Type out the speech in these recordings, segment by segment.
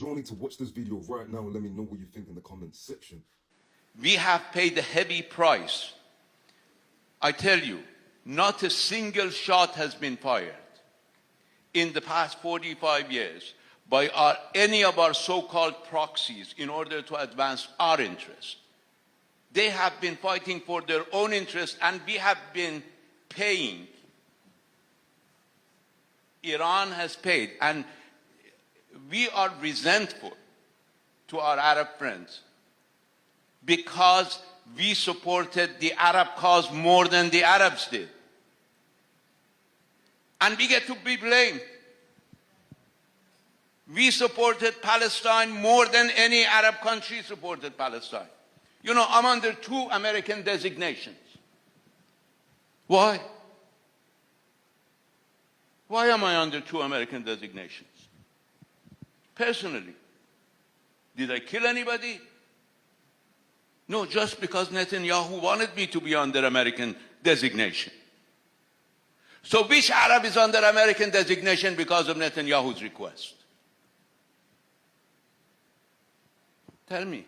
don't need to watch this video right now and let me know what you think in the comments section. We have paid a heavy price. I tell you, not a single shot has been fired in the past 45 years by any of our so-called proxies in order to advance our interests. They have been fighting for their own interests, and we have been paying. Iran has paid, and we are resentful to our Arab friends because we supported the Arab cause more than the Arabs did. And we get to be blamed. We supported Palestine more than any Arab country supported Palestine. You know, I'm under 2 American designations. Why? Why am I under 2 American designations? Personally, did I kill anybody? No, just because Netanyahu wanted me to be under American designation. So which Arab is under American designation because of Netanyahu's request? Tell me,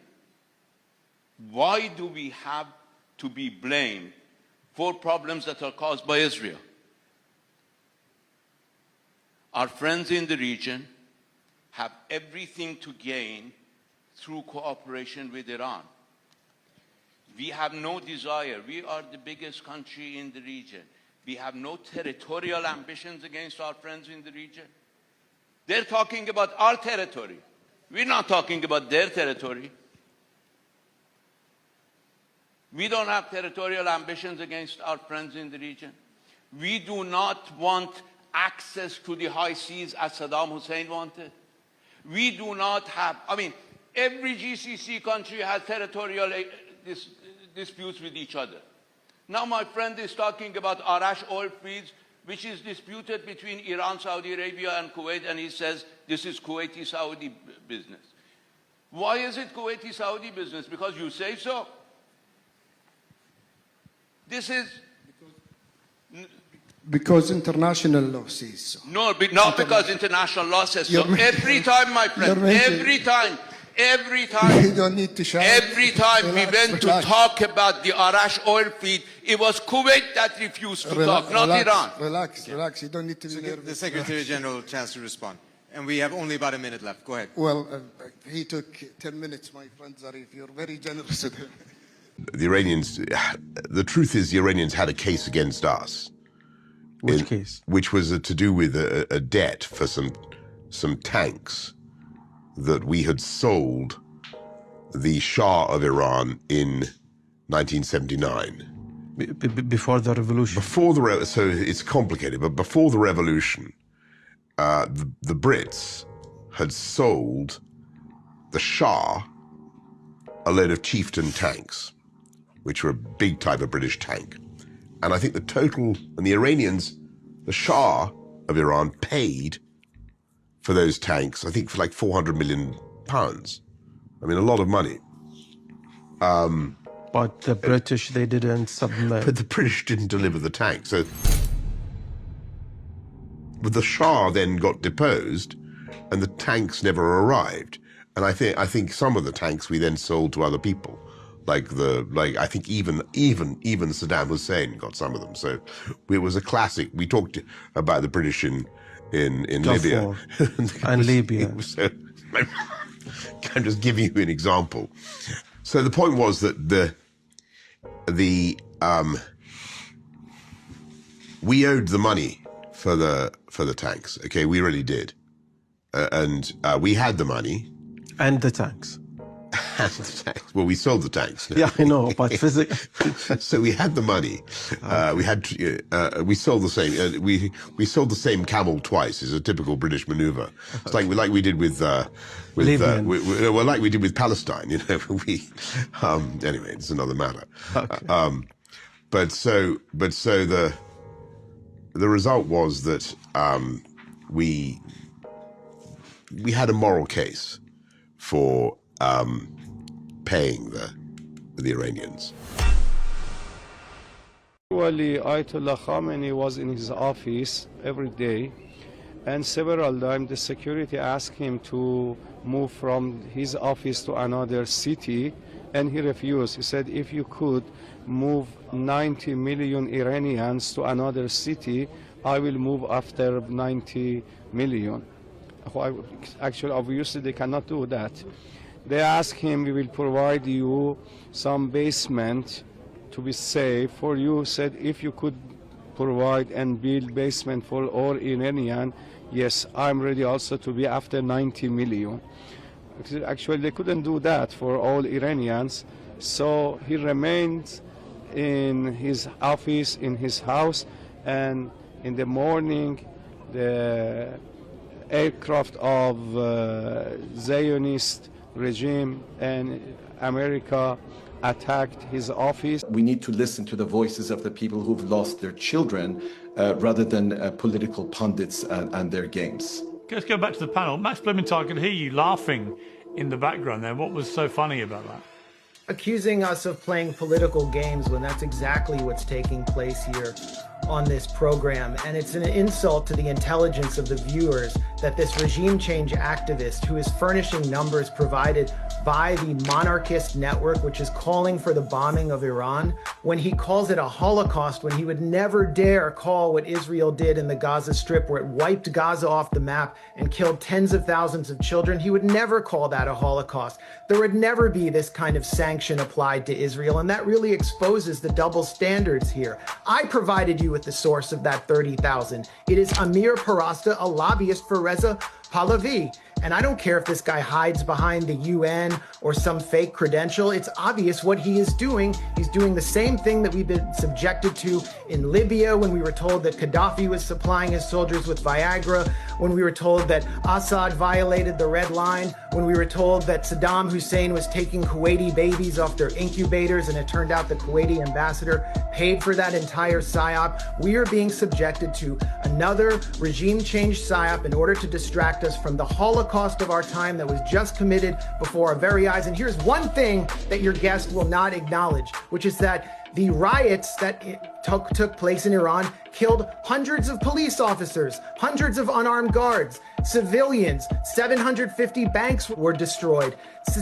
why do we have to be blamed for problems that are caused by Israel? Our friends in the region have everything to gain through cooperation with Iran. We have no desire. We are the biggest country in the region. We have no territorial ambitions against our friends in the region. They're talking about our territory. We're not talking about their territory. We don't have territorial ambitions against our friends in the region. We do not want access to the high seas as Saddam Hussein wanted. We do not have, I mean, every GCC country has territorial disputes with each other. Now my friend is talking about Arash oil fields, which is disputed between Iran, Saudi Arabia, and Kuwait, and he says this is Kuwaiti-Saudi business. Why is it Kuwaiti-Saudi business? Because you say so. This is... Because international law says so. No, not because international law says so. Every time, my friend, every time, you don't need to shout. every time we went to talk about the Arash oil field, it was Kuwait that refused to talk, not Iran. Relax. You don't need to be nervous. The Secretary General a chance to respond. And we have only about a minute left. Go ahead. Well, he took 10 minutes, my friend Zarif. You're very generous with him. The Iranians, the truth is the Iranians had a case against us. Which case? Which was to do with a debt for some tanks that we had sold the Shah of Iran in 1979. Before the revolution? So it's complicated, but before the revolution, the Brits had sold the Shah a load of Chieftain tanks, which were a big type of British tank. And I think the total, and the Iranians, the Shah of Iran paid for those tanks, I think for like 400 million pounds. I mean, a lot of money. But the British, they didn't submit. But the British didn't deliver the tanks. So, but the Shah then got deposed and the tanks never arrived. And I think some of the tanks we then sold to other people. I think even Saddam Hussein got some of them. So it was a classic. We talked about the British in Libya and Libya. I'm just giving you an example. So the point was that we owed the money for the tanks. Okay, we really did, and we had the money and the tanks. Well, we sold the tanks. Yeah, I know, but physically. So we had the money. We sold the same. We sold the same camel twice. Is a typical British maneuver. It's like we did with like we did with Palestine. You know, anyway, it's another matter. Okay. But the result was that we had a moral case for paying the Iranians. Actually, Ayatollah Khamenei was in his office every day, And several times the security asked him to move from his office to another city, and he refused. He said, if you could move 90 million Iranians to another city, I will move after 90 million. Actually, obviously, they cannot do that. They asked him, we will provide you some basement to be safe for you. Said, if you could provide and build basement for all Iranian, yes, I'm ready also to be after 90 million. Actually, they couldn't do that for all Iranians, so he remained in his office, in his house, and in the morning, the aircraft of Zionist regime and America attacked his office. We need to listen to the voices of the people who've lost their children rather than political pundits and their games. Let's go back to the panel. Max Blumenthal, I could hear you laughing in the background there. What was so funny about that? Accusing us of playing political games when that's exactly what's taking place here on this program. And it's an insult to the intelligence of the viewers that this regime change activist, who is furnishing numbers provided by the monarchist network, which is calling for the bombing of Iran, when he calls it a Holocaust, when he would never dare call what Israel did in the Gaza Strip, where it wiped Gaza off the map and killed tens of thousands of children, he would never call that a Holocaust. There would never be this kind of sanction applied to Israel, and that really exposes the double standards here. I provided you with the source of that 30,000. It is Amir Parasta, a lobbyist for Reza Pahlavi. And I don't care if this guy hides behind the UN or some fake credential. It's obvious what he is doing. He's doing the same thing that we've been subjected to in Libya, when we were told that Gaddafi was supplying his soldiers with Viagra, when we were told that Assad violated the red line, when we were told that Saddam Hussein was taking Kuwaiti babies off their incubators, and it turned out the Kuwaiti ambassador paid for that entire PSYOP. We are being subjected to another regime change PSYOP in order to distract us from the Holocaust of our time that was just committed before our very eyes. And here's one thing that your guest will not acknowledge, which is that the riots that took place in Iran killed hundreds of police officers, hundreds of unarmed guards, civilians. 750 banks were destroyed.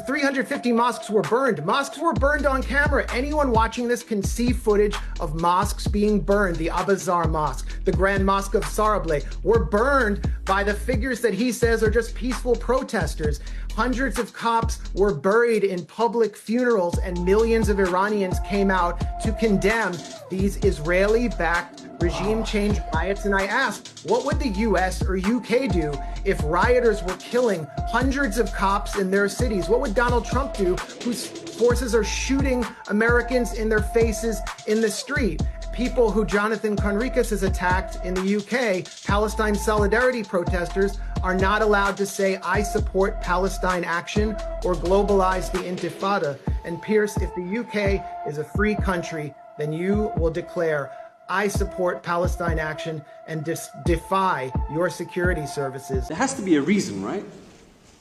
350 mosques were burned. Mosques were burned on camera. Anyone watching this can see footage of mosques being burned. The Abazar Mosque, the Grand Mosque of Sarableh were burned by the figures that he says are just peaceful protesters. Hundreds of cops were buried in public funerals, and millions of Iranians came out to condemn these Israeli-backed regime change riots. And I asked, what would the US or UK do if rioters were killing hundreds of cops in their cities? What would Donald Trump do, whose forces are shooting Americans in their faces in the street? People who Jonathan Conricus has attacked in the UK, Palestine Solidarity protesters, are not allowed to say, I support Palestine action or globalize the Intifada. And Pierce, if the UK is a free country, then you will declare, I support Palestine action and defy your security services. There has to be a reason, right?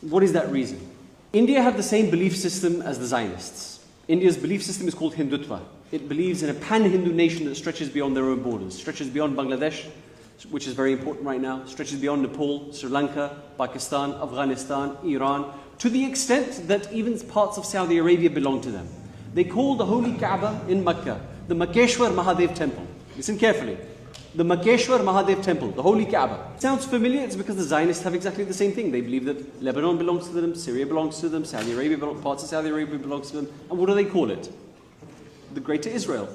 What is that reason? India had the same belief system as the Zionists. India's belief system is called Hindutva. It believes in a pan-Hindu nation that stretches beyond their own borders, stretches beyond Bangladesh, which is very important right now, stretches beyond Nepal, Sri Lanka, Pakistan, Afghanistan, Iran, to the extent that even parts of Saudi Arabia belong to them. They call the holy Kaaba in Mecca the Makeshwar Mahadev Temple. Listen carefully. The Makeshwar Mahadev Temple, the holy Kaaba. Sounds familiar? It's because the Zionists have exactly the same thing. They believe that Lebanon belongs to them, Syria belongs to them, Saudi Arabia, parts of Saudi Arabia belongs to them. And what do they call it? The Greater Israel.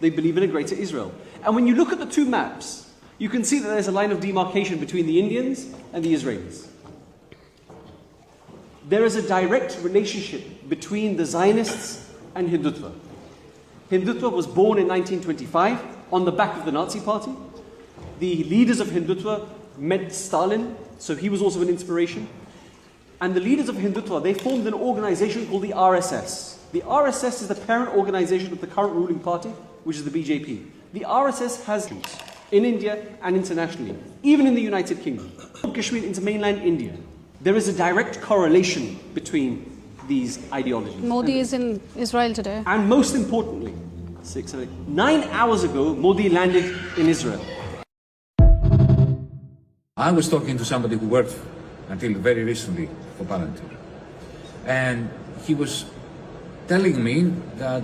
They believe in a Greater Israel. And when you look at the two maps, you can see that there's a line of demarcation between the Indians and the Israelis. There is a direct relationship between the Zionists and Hindutva. Hindutva was born in 1925 on the back of the Nazi Party. The leaders of Hindutva met Stalin, so he was also an inspiration. And the leaders of Hindutva, they formed an organization called the RSS. The RSS is the parent organization of the current ruling party, which is the BJP. The RSS has in India and internationally, even in the United Kingdom, Kashmir into mainland India. There is a direct correlation between these ideologies. Modi is in Israel today. And most importantly, 9 hours ago, Modi landed in Israel. I was talking to somebody who worked until very recently for Palantir, and he was telling me that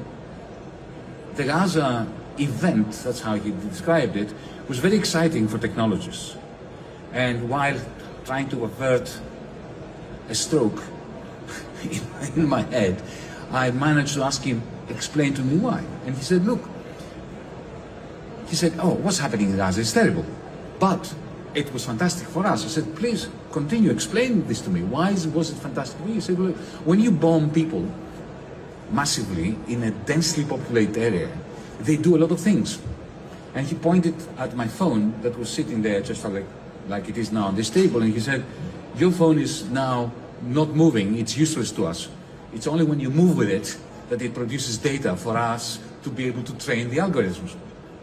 the Gaza event, that's how he described it, was very exciting for technologists. And while trying to avert a stroke in my head, I managed to ask him, explain to me why. And he said, look, he said, oh, what's happening in Gaza is terrible, but it was fantastic for us. I said, please continue, explain this to me. Why was it fantastic for you? He said, look, when you bomb people massively in a densely populated area, they do a lot of things. And he pointed at my phone that was sitting there just like it is now on this table, and he said, your phone is now not moving, it's useless to us. It's only when you move with it that it produces data for us to be able to train the algorithms.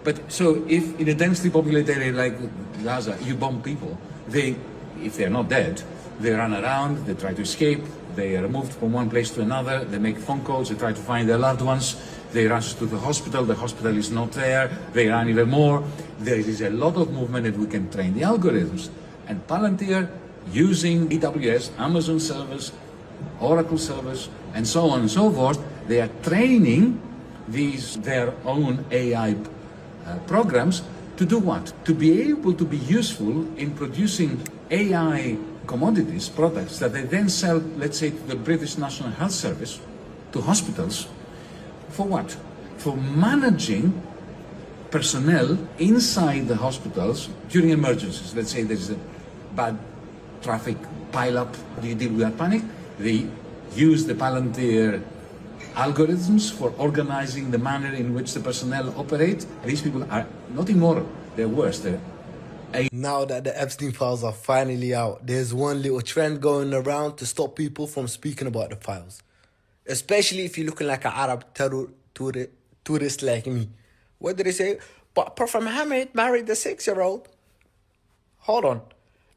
But so if in a densely populated area like Gaza, you bomb people, if they're not dead, they run around, they try to escape, they are moved from one place to another, they make phone calls, they try to find their loved ones, they rush to the hospital is not there, they run even more. There is a lot of movement and we can train the algorithms. And Palantir, using AWS, Amazon servers, Oracle servers, and so on and so forth, they are training their own AI programs to do what? To be able to be useful in producing AI commodities, products that they then sell, let's say, to the British National Health Service, to hospitals, for what? For managing personnel inside the hospitals during emergencies. Let's say there's a bad traffic pile-up. How do you deal with that panic? They use the Palantir algorithms for organizing the manner in which the personnel operate. These people are not immoral, they're worse. Now that the Epstein files are finally out, there's one little trend going around to stop people from speaking about the files. Especially if you're looking like an Arab tourist like me. What did they say? But Prophet Muhammad married the 6-year-old. Hold on.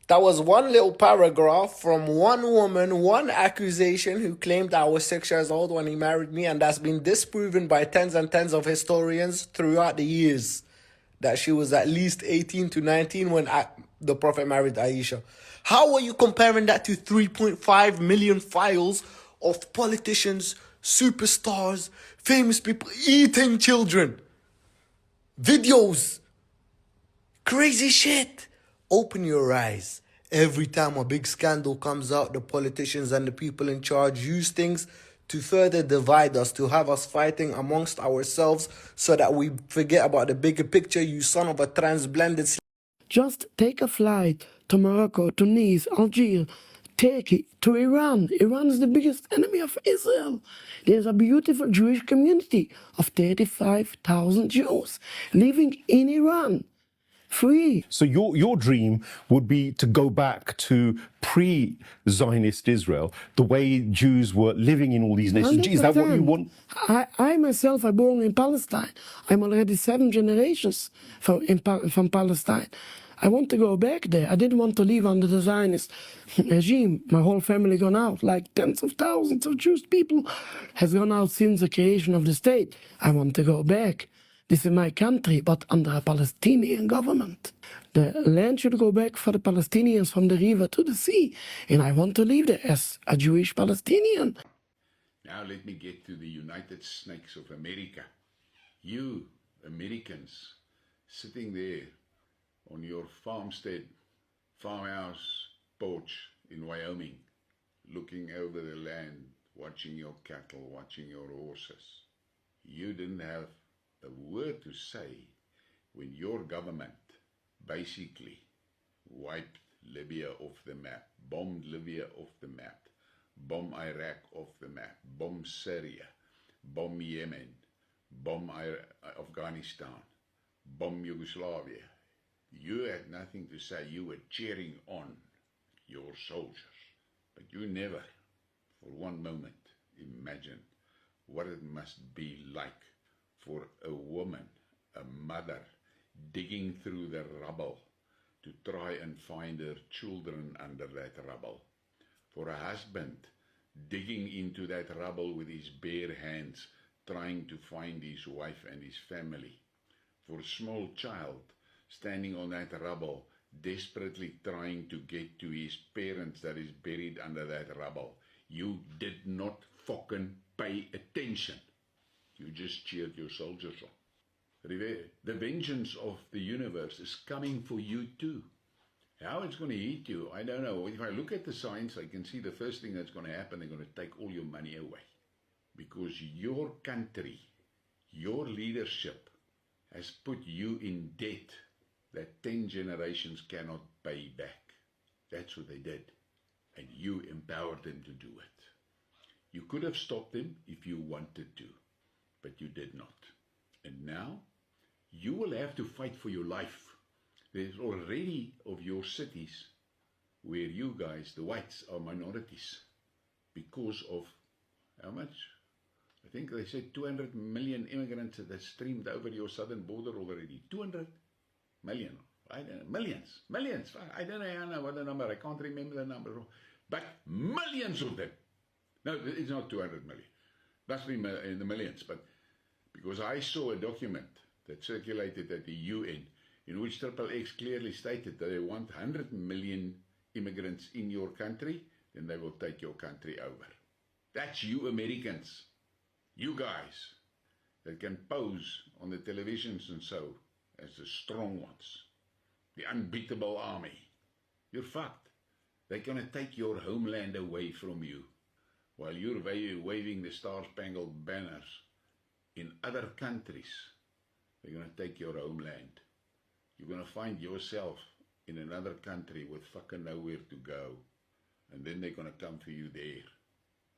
That was one little paragraph from one woman, one accusation who claimed I was 6 years old when he married me, and that's been disproven by tens and tens of historians throughout the years. That she was at least 18 to 19 when the Prophet married Aisha. How are you comparing that to 3.5 million files of politicians, superstars, famous people eating children? Videos. Crazy shit. Open your eyes. Every time a big scandal comes out, the politicians and the people in charge use things to further divide us, to have us fighting amongst ourselves so that we forget about the bigger picture, you son of a transblended. Just take a flight to Morocco, Tunis, Algiers, Turkey, to Iran. Iran is the biggest enemy of Israel. There's a beautiful Jewish community of 35,000 Jews living in Iran. Free. So your dream would be to go back to pre-Zionist Israel, the way Jews were living in all these nations. 100%. Is that what you want? I myself am born in Palestine. I'm already 7 generations from Palestine. I want to go back there. I didn't want to live under the Zionist regime. My whole family gone out, like tens of thousands of Jewish people has gone out since the creation of the state. I want to go back. This is my country, but under a Palestinian government. The land should go back for the Palestinians from the river to the sea. And I want to live there as a Jewish Palestinian. Now let me get to the United Snakes of America. You, Americans, sitting there on your farmstead, farmhouse porch in Wyoming, looking over the land, watching your cattle, watching your horses. You didn't have a word to say when your government basically wiped Libya off the map, bombed Libya off the map, bombed Iraq off the map, bombed Syria, bombed Yemen, bombed Afghanistan, bombed Yugoslavia. You had nothing to say. You were cheering on your soldiers. But you never, for one moment, imagined what it must be like for a woman, a mother, digging through the rubble to try and find her children under that rubble. For a husband, digging into that rubble with his bare hands, trying to find his wife and his family. For a small child, standing on that rubble, desperately trying to get to his parents that is buried under that rubble. You did not fucking pay attention. You just cheered your soldiers on. The vengeance of the universe is coming for you too. How it's going to hit you, I don't know. If I look at the signs, I can see the first thing that's going to happen, they're going to take all your money away. Because your country, your leadership, has put you in debt that 10 generations cannot pay back. That's what they did. And you empowered them to do it. You could have stopped them if you wanted to, but you did not. And now, you will have to fight for your life. There's already of your cities where you guys, the whites, are minorities because of how much? I think they said 200 million immigrants that have streamed over your southern border already. 200 million. I don't know. Millions. Millions. I don't know what the number. I can't remember the number. But millions of them. No, it's not 200 million. Must be in the millions. But because I saw a document that circulated at the UN in which XXX clearly stated that they want 100 million immigrants in your country, then they will take your country over. That's you Americans. You guys that can pose on the televisions and so as the strong ones, the unbeatable army. You're fucked. They're going to take your homeland away from you while you're waving the Star-Spangled Banners in other countries. They're going to take your homeland. You're going to find yourself in another country with fucking nowhere to go. And then they're going to come for you there.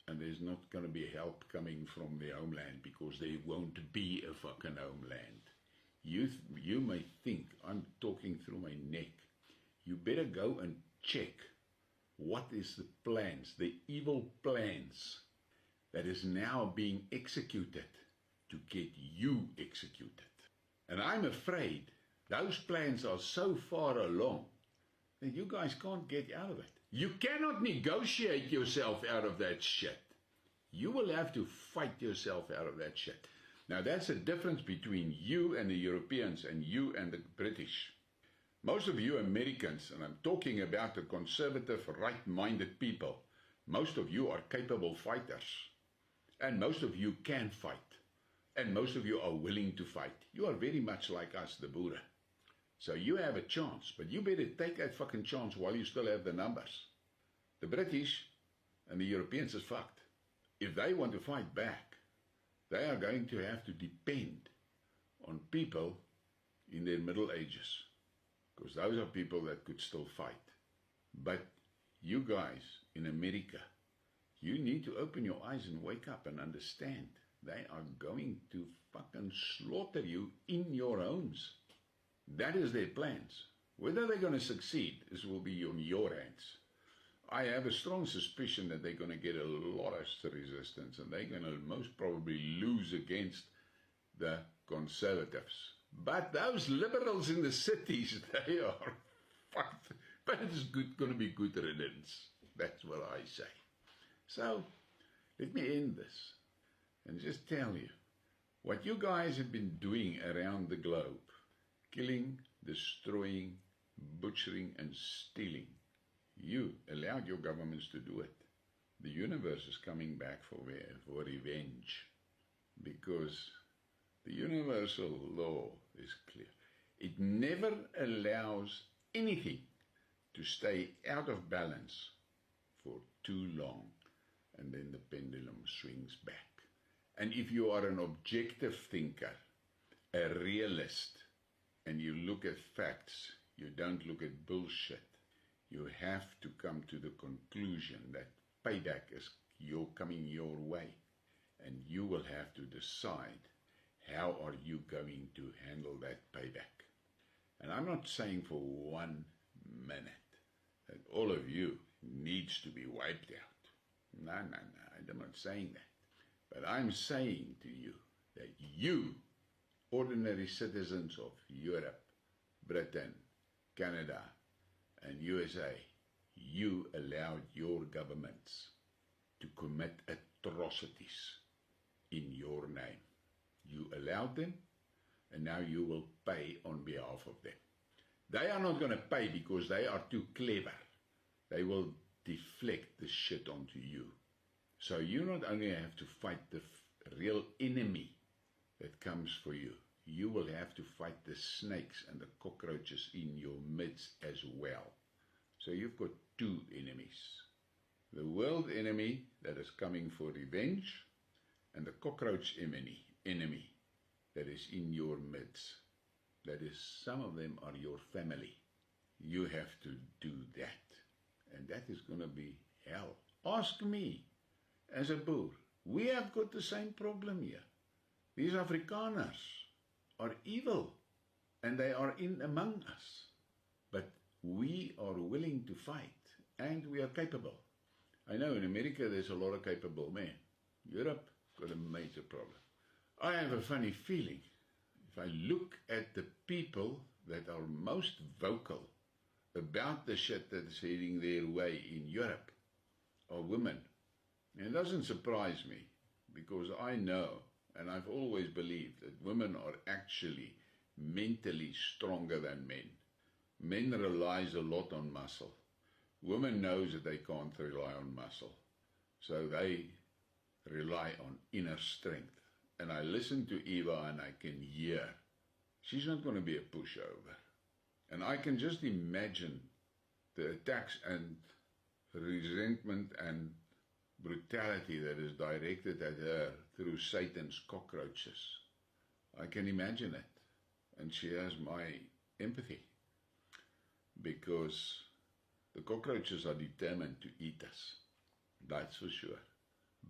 And there's not going to be help coming from the homeland because there won't be a fucking homeland. You may think I'm talking through my neck. You better go and check what is the plans, the evil plans that is now being executed to get you executed. And I'm afraid those plans are so far along that you guys can't get out of it. You cannot negotiate yourself out of that shit. You will have to fight yourself out of that shit. Now that's the difference between you and the Europeans and you and the British. Most of you Americans, and I'm talking about the conservative, right-minded people, most of you are capable fighters. And most of you can fight. And most of you are willing to fight. You are very much like us, the Boere. So you have a chance, but you better take that fucking chance while you still have the numbers. The British and the Europeans is fucked. If they want to fight back, they are going to have to depend on people in their middle ages. Because those are people that could still fight. But you guys in America, you need to open your eyes and wake up and understand. They are going to fucking slaughter you in your homes. That is their plans. Whether they're going to succeed, this will be on your hands. I have a strong suspicion that they're going to get a lot of resistance and they're going to most probably lose against the conservatives. But those liberals in the cities, they are fucked. But it's going to be good riddance. That's what I say. So, let me end this and just tell you what you guys have been doing around the globe. Killing, destroying, butchering and stealing. You allowed your governments to do it. The universe is coming back for revenge because the universal law is clear. It never allows anything to stay out of balance for too long and then the pendulum swings back. And if you are an objective thinker, a realist, and you look at facts, you don't look at bullshit, you have to come to the conclusion that payback is coming your way. And you will have to decide how are you going to handle that payback. And I'm not saying for 1 minute that all of you needs to be wiped out. No, I'm not saying that. But I'm saying to you that you, ordinary citizens of Europe, Britain, Canada, and USA, you allowed your governments to commit atrocities in your name. You allowed them, and now you will pay on behalf of them. They are not going to pay because they are too clever. They will deflect the shit onto you. So you not only have to fight the real enemy that comes for you, you will have to fight the snakes and the cockroaches in your midst as well. So you've got two enemies. The world enemy that is coming for revenge, and the cockroach enemy that is in your midst. That is, some of them are your family. You have to do that. And that is going to be hell. Ask me, as a Boer. We have got the same problem here. These Afrikaners are evil, and they are in among us. But we are willing to fight, and we are capable. I know in America there's a lot of capable men. Europe got a major problem. I have a funny feeling. If I look at the people that are most vocal about the shit that is heading their way in Europe are women. And it doesn't surprise me, because I know, and I've always believed, that women are actually mentally stronger than men. Men relies a lot on muscle. Women knows that they can't rely on muscle. So they rely on inner strength. And I listen to Eva and I can hear she's not going to be a pushover. And I can just imagine the attacks and resentment and brutality that is directed at her through Satan's cockroaches. I can imagine it. And she has my empathy. Because the cockroaches are determined to eat us. That's for sure.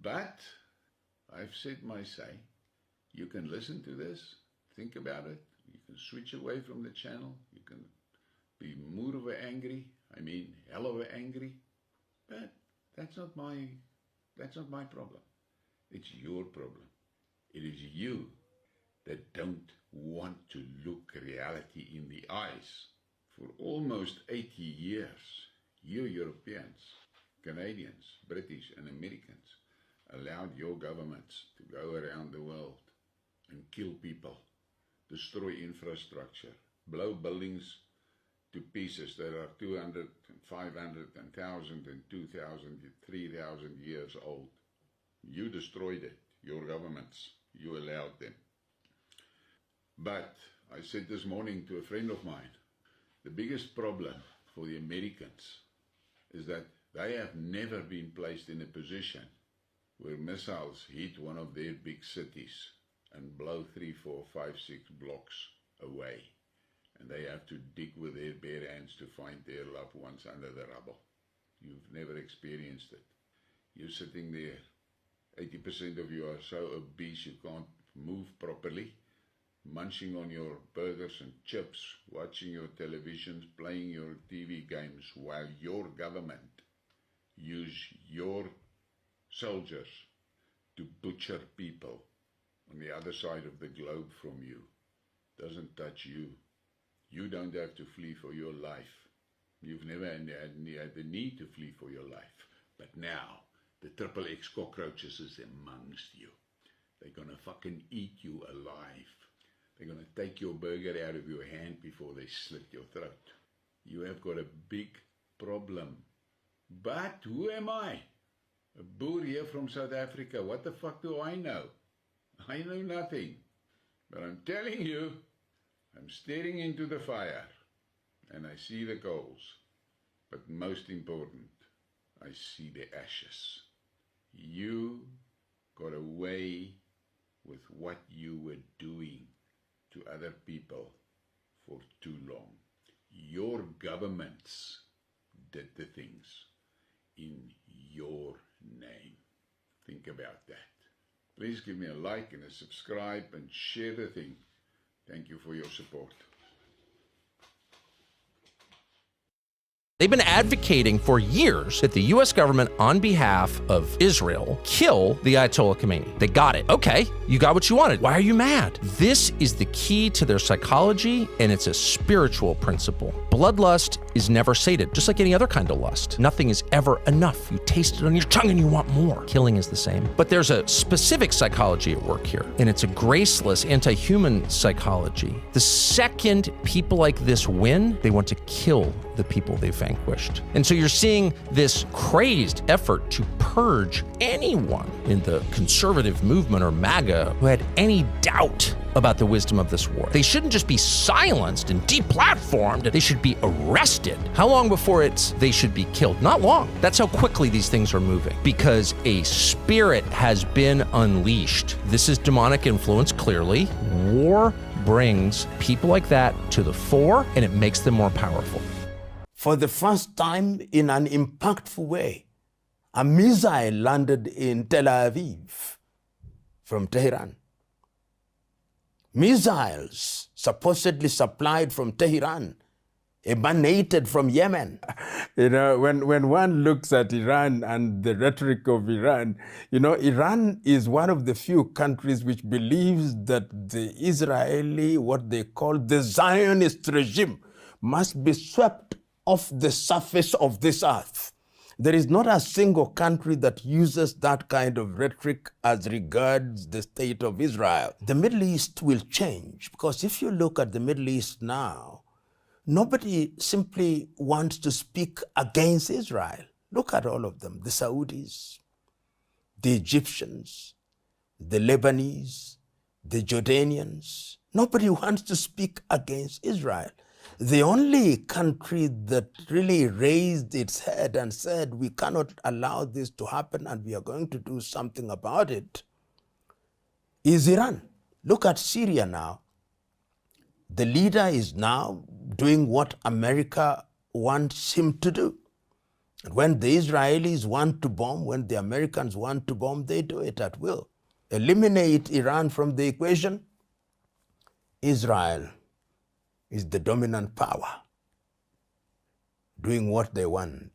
But I've said my say. You can listen to this, think about it. You can switch away from the channel. You can be more of a angry. I mean, hell of a angry. But that's not my problem. It's your problem. It is you that don't want to look reality in the eyes. For almost 80 years, you Europeans, Canadians, British and Americans allowed your governments to go around the world and kill people, destroy infrastructure, blow buildings to pieces that are 200 and 500 and 1,000 and 2,000, 3,000 years old. You destroyed it, your governments. You allowed them. But I said this morning to a friend of mine, the biggest problem for the Americans is that they have never been placed in a position where missiles hit one of their big cities and blow 3, 4, 5, 6 blocks away. And they have to dig with their bare hands to find their loved ones under the rubble. You've never experienced it. You're sitting there. 80% of you are so obese you can't move properly, munching on your burgers and chips, watching your televisions, playing your TV games, while your government use your soldiers to butcher people on the other side of the globe from you. Doesn't touch you. You don't have to flee for your life. You've never had the need to flee for your life. But now, the XXX cockroaches is amongst you. They're gonna fucking eat you alive. They're gonna take your burger out of your hand before they slit your throat. You have got a big problem. But who am I? A boer here from South Africa. What the fuck do I know? I know nothing. But I'm telling you, I'm staring into the fire and I see the coals. But most important, I see the ashes. You got away with what you were doing to other people for too long. Your governments did the things in your name. Think about that. Please give me a like and a subscribe and share the thing. Thank you for your support. They've been advocating for years that the US government, on behalf of Israel, kill the Ayatollah Khomeini. They got it. Okay, you got what you wanted. Why are you mad? This is the key to their psychology, and it's a spiritual principle. Bloodlust is never sated, just like any other kind of lust. Nothing is ever enough. You taste it on your tongue and you want more. Killing is the same. But there's a specific psychology at work here, and it's a graceless, anti-human psychology. The second people like this win, they want to kill the people they've vanquished. And so you're seeing this crazed effort to purge anyone in the conservative movement or MAGA who had any doubt about the wisdom of this war. They shouldn't just be silenced and deplatformed, they should be arrested. How long before they should be killed? Not long. That's how quickly these things are moving, because a spirit has been unleashed. This is demonic influence, clearly. War brings people like that to the fore, and it makes them more powerful. For the first time in an impactful way, a missile landed in Tel Aviv from Tehran. Missiles supposedly supplied from Tehran emanated from Yemen. You know, when one looks at Iran and the rhetoric of Iran, you know, Iran is one of the few countries which believes that the Israeli, what they call the Zionist regime, must be swept off the surface of this earth. There is not a single country that uses that kind of rhetoric as regards the state of Israel. The Middle East will change, because if you look at the Middle East now, nobody simply wants to speak against Israel. Look at all of them, the Saudis, the Egyptians, the Lebanese, the Jordanians. Nobody wants to speak against Israel. The only country that really raised its head and said, we cannot allow this to happen and we are going to do something about it, is Iran. Look at Syria now. The leader is now doing what America wants him to do. And when the Israelis want to bomb, when the Americans want to bomb, they do it at will. Eliminate Iran from the equation, Israel is the dominant power, doing what they want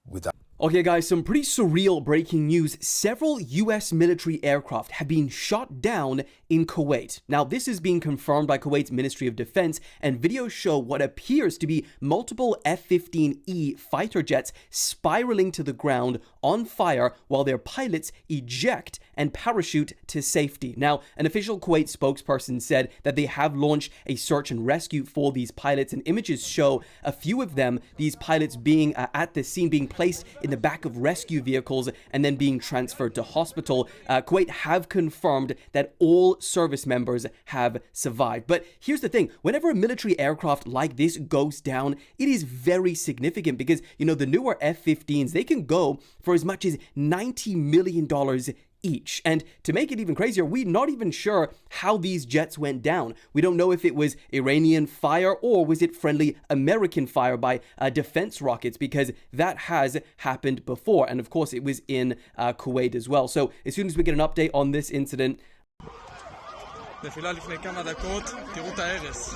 without. Okay guys, some pretty surreal breaking news. Several US military aircraft have been shot down in Kuwait. Now this is being confirmed by Kuwait's Ministry of Defense, and videos show what appears to be multiple F-15E fighter jets spiraling to the ground on fire while their pilots eject and parachute to safety. Now, an official Kuwait spokesperson said that they have launched a search and rescue for these pilots, and images show a few of them, these pilots being at the scene, being placed in the back of rescue vehicles and then being transferred to hospital. Kuwait have confirmed that all service members have survived. But here's the thing, whenever a military aircraft like this goes down, it is very significant because, you know, the newer F-15s, they can go for as much as $90 million each. And to make it even crazier, we're not even sure how these jets went down. We don't know if it was Iranian fire or was it friendly American fire by defense rockets, because that has happened before. And of course, it was in Kuwait as well. So as soon as we get an update on this incident, נפילה לפני כמה דקות, תראו את ההרס.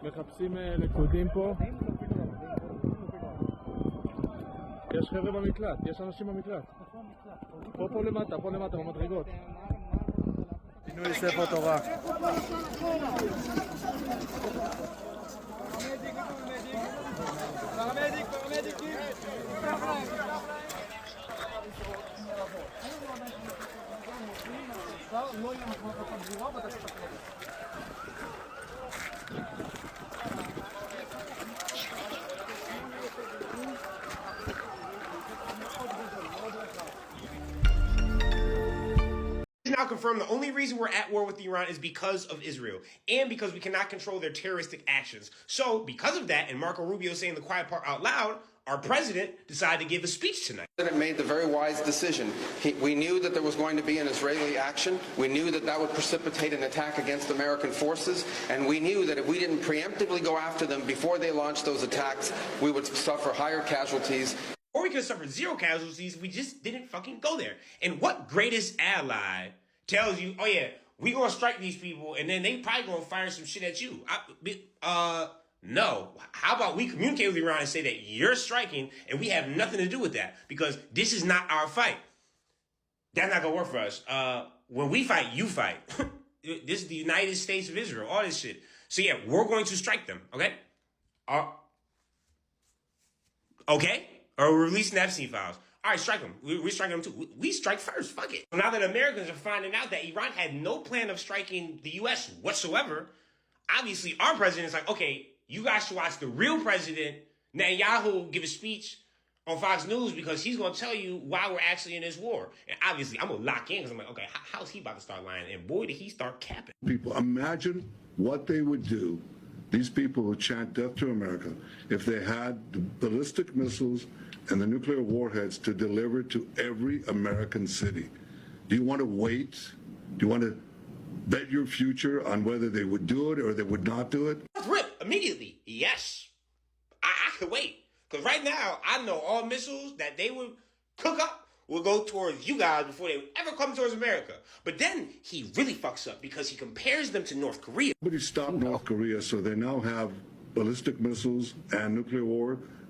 מחפשים לכודים פה. יש חבר'ה במקלט, יש אנשים במקלט. פה למטה, במדרגות. פינוי ספר תורה. Now confirmed the only reason we're at war with Iran is because of Israel and because we cannot control their terroristic actions. So because of that, and Marco Rubio saying the quiet part out loud, our president decided to give a speech tonight. The president made the very wise decision. We knew that there was going to be an Israeli action. We knew that that would precipitate an attack against American forces. And we knew that if we didn't preemptively go after them before they launched those attacks, we would suffer higher casualties. Or we could have suffered zero casualties if we just didn't fucking go there. And what greatest ally tells you, oh yeah, we gonna strike these people, and then they probably gonna fire some shit at you. No. How about we communicate with Iran and say that you're striking, and we have nothing to do with that because this is not our fight. That's not gonna work for us. When we fight, you fight. This is the United States of Israel. All this shit. So yeah, we're going to strike them. Okay. Okay. Or we're releasing Epstein files. All right, strike them. We're striking them too. We strike first. Fuck it. Now that Americans are finding out that Iran had no plan of striking the U.S. whatsoever, obviously our president is like, okay, you guys should watch the real president, Netanyahu, give a speech on Fox News because he's going to tell you why we're actually in this war. And obviously, I'm going to lock in because I'm like, okay, how's he about to start lying? And boy, did he start capping. People, imagine what they would do, these people who chant death to America, if they had the ballistic missiles and the nuclear warheads to deliver to every American city. Do you want to wait? Do you want to bet your future on whether they would do it or they would not do it? Rip, immediately. Yes. I could wait. Because right now, I know all missiles that they would cook up will go towards you guys before they would ever come towards America. But then he really fucks up because he compares them to North Korea. Nobody stopped North Korea, so they now have ballistic missiles and nuclear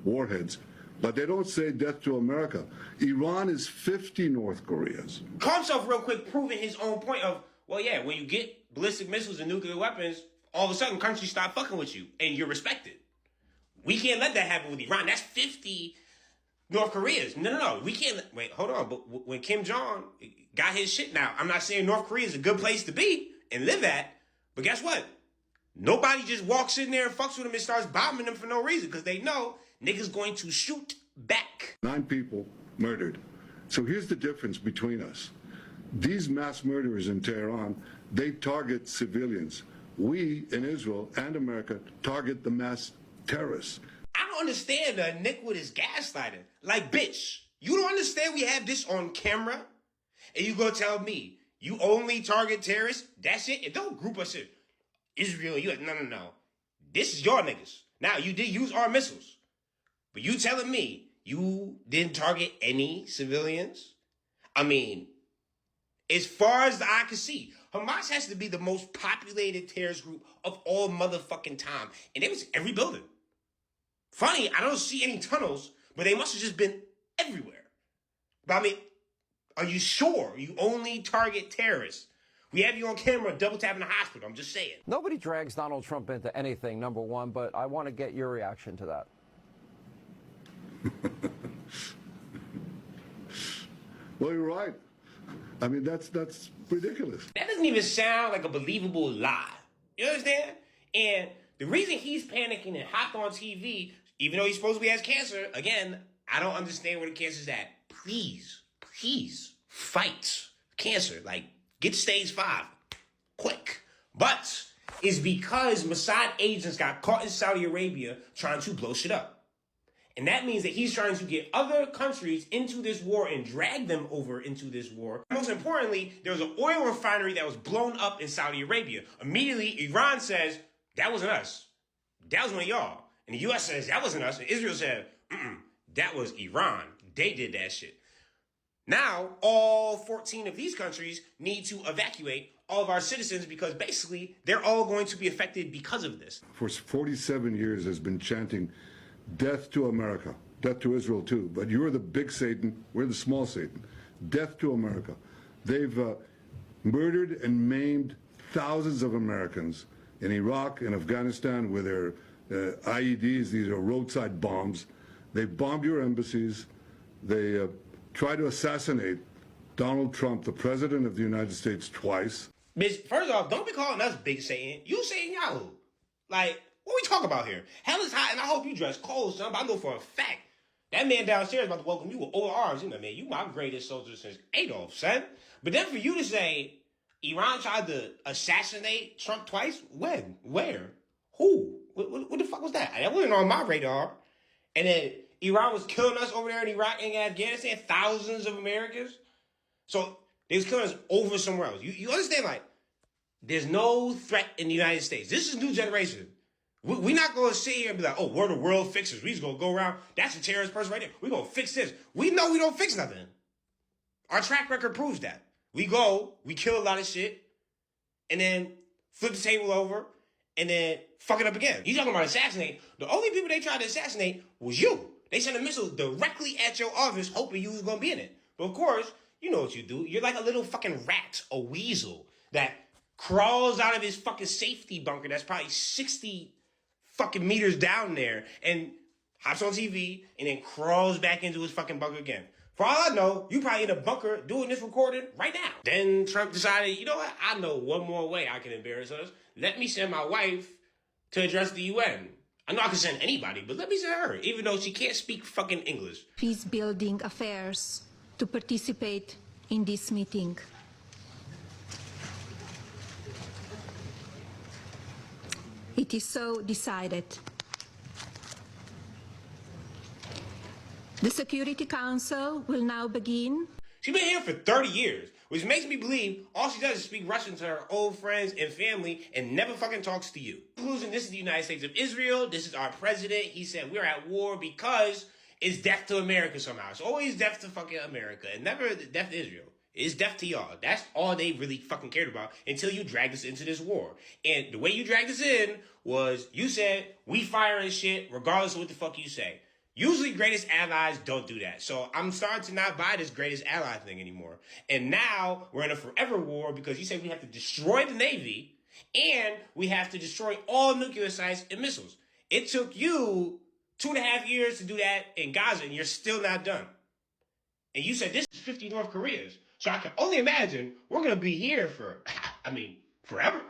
warheads. But they don't say death to America. Iran is 50 North Koreas. Call himself real quick, proving his own point of, well, yeah, when you get ballistic missiles and nuclear weapons, all of a sudden countries stop fucking with you and you're respected. We can't let that happen with Iran. That's 50 North Koreas. No. We can't. Wait, hold on. But when Kim Jong got his shit now, I'm not saying North Korea is a good place to be and live at, but guess what? Nobody just walks in there and fucks with them and starts bombing them for no reason because they know niggas going to shoot back. 9 people murdered. So here's the difference between us. These mass murderers in Tehran, they target civilians. We in Israel and America target the mass terrorists. I don't understand Nick with his gaslighting. Like, bitch, you don't understand we have this on camera? And you gonna tell me you only target terrorists? That's it? And don't group us in Israel, you no. This is your niggas. Now, you did use our missiles. But you telling me you didn't target any civilians? I mean, as far as the eye can see, Hamas has to be the most populated terrorist group of all motherfucking time. And it was every building. Funny, I don't see any tunnels, but they must have just been everywhere. But I mean, are you sure you only target terrorists? We have you on camera double tapping the hospital. I'm just saying. Nobody drags Donald Trump into anything, number one, but I want to get your reaction to that. Well, you're right. I mean, that's ridiculous. That doesn't even sound like a believable lie. You understand? And the reason he's panicking and hopped on TV, even though he supposedly has cancer, again, I don't understand where the cancer's at. Please fight cancer. Like, get to stage 5. Quick. But it's because Mossad agents got caught in Saudi Arabia trying to blow shit up. And that means that he's trying to get other countries into this war and drag them over into this war. Most importantly, there was an oil refinery that was blown up in Saudi Arabia. Immediately, Iran says, that wasn't us. That was one of y'all. And the U.S. says, that wasn't us. And Israel said, that was Iran. They did that shit. Now, all 14 of these countries need to evacuate all of our citizens because basically they're all going to be affected because of this. For 47 years has been chanting death to America, death to Israel too, but you're the big Satan, we're the small Satan. Death to America. They've murdered and maimed thousands of Americans in Iraq and Afghanistan with their IEDs, these are roadside bombs. They bombed your embassies. They tried to assassinate Donald Trump, the President of the United States, twice. Bitch, first off, don't be calling us Big Satan. You Satan Yahoo. Like, what we talk about here? Hell is hot, and I hope you dress cold, son, but I know for a fact that man downstairs is about to welcome you with open arms. You know, man, you my greatest soldier since Adolf, son. But then for you to say Iran tried to assassinate Trump twice? When? Where? Who? What the fuck was that? That wasn't on my radar. And then Iran was killing us over there in Iraq and Afghanistan, thousands of Americans. So they was killing us over somewhere else. You understand, like, there's no threat in the United States. This is new generation. We're not going to sit here and be like, oh, we're the world fixers. We just going to go around. That's a terrorist person right there. We're going to fix this. We know we don't fix nothing. Our track record proves that. We go, we kill a lot of shit, and then flip the table over, and then fuck it up again. You talking about assassinate? The only people they tried to assassinate was you. They sent a missile directly at your office, hoping you was gonna be in it. But of course, you know what you do. You're like a little fucking rat, a weasel that crawls out of his fucking safety bunker that's probably 60 fucking meters down there and hops on TV and then crawls back into his fucking bunker again. For all I know, you probably in a bunker doing this recording right now. Then Trump decided, you know what? I know one more way I can embarrass us. Let me send my wife to address the UN. I know I can send anybody, but let me send her, even though she can't speak fucking English. Peace-building affairs to participate in this meeting. It is so decided. The Security Council will now begin. She's been here for 30 years, which makes me believe all she does is speak Russian to her old friends and family and never fucking talks to you. Conclusion, this is the United States of Israel. This is our president. He said we're at war because it's death to America somehow. It's always death to fucking America and never death to Israel. It's death to y'all. That's all they really fucking cared about until you dragged us into this war. And the way you dragged us in was you said we firing shit regardless of what the fuck you say. Usually greatest allies don't do that. So I'm starting to not buy this greatest ally thing anymore. And now we're in a forever war because you say we have to destroy the Navy and we have to destroy all nuclear sites and missiles. It took you 2.5 years to do that in Gaza and you're still not done. And you said this is 50 North Koreas. So I can only imagine we're going to be here for, forever.